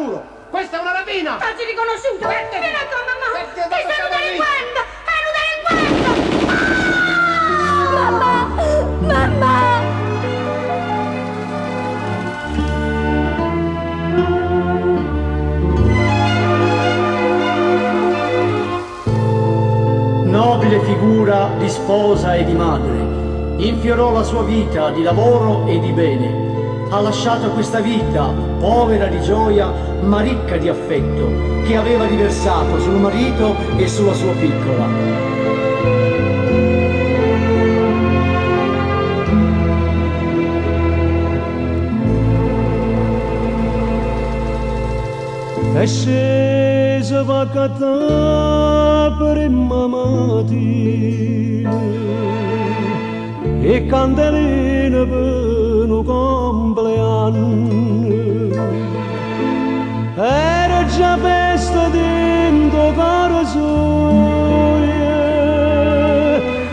muro! Questa è una rapina! T'hai riconosciuto? Vieni a tua mamma! Perché Ti sei venuto in guarda! È venuto in guarda! Mamma! Mamma! Nobile figura di sposa e di madre, infiorò la sua vita di lavoro e di bene. Ha lasciato questa vita povera di gioia ma ricca di affetto che aveva riversato sul marito e sulla sua piccola. È scesa vacata per il mattina e candeline per un compleanno. Era già festa dentro cara soia,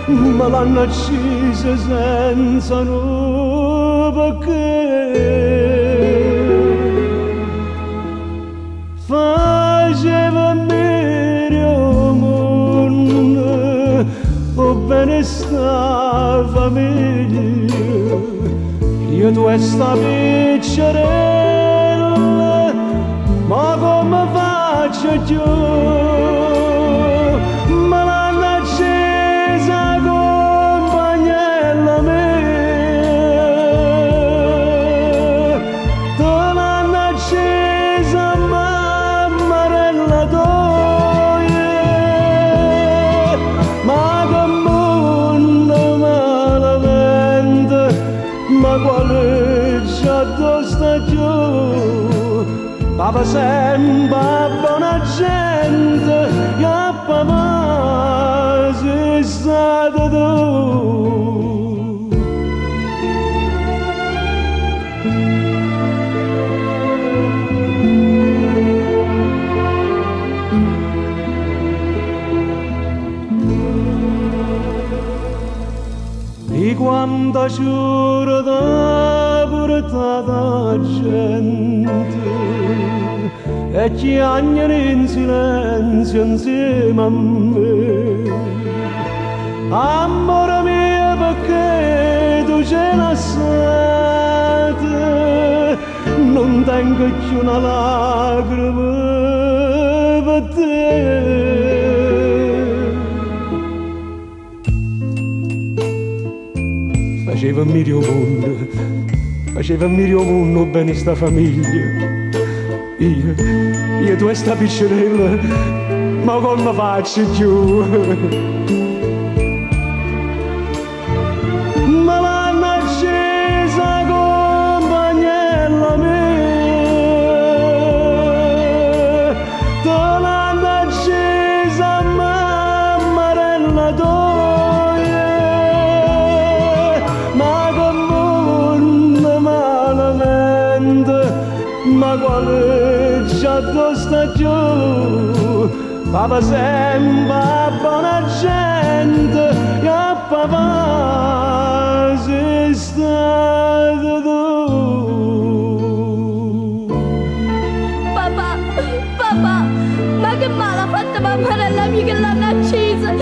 ma l'hanno accesa senza no perché. Faceva meglio mondo, o bene sta famiglia, io tu e sta piccerella, ma come faccio io? Ma l'hanno accesa compagnella mia, te l'hanno accesa mammarella tua, ma che mondo malamente, ma quale già sta giù? Papa sembra buona gente, e a papà sei stato tu. Di quanta giurata portata gente e chiagnano in silenzio insieme a me. Amore mio, perché tu ce l'hai stata, non tengo più una lacrima per te. Faceva mio mondo bene sta famiglia. Io tu e sta piccerella, ma come faccio più? Ma l'hanno accesa compagnella mia, te l'hanno accesa mammarella tua, ma come mondo malamente, ma quale già sta giù? Papa sembra buona gente, e a papà sei stato tu. Papà, papà, ma che male ha fatto mamma nella mia che l'hanno accesa?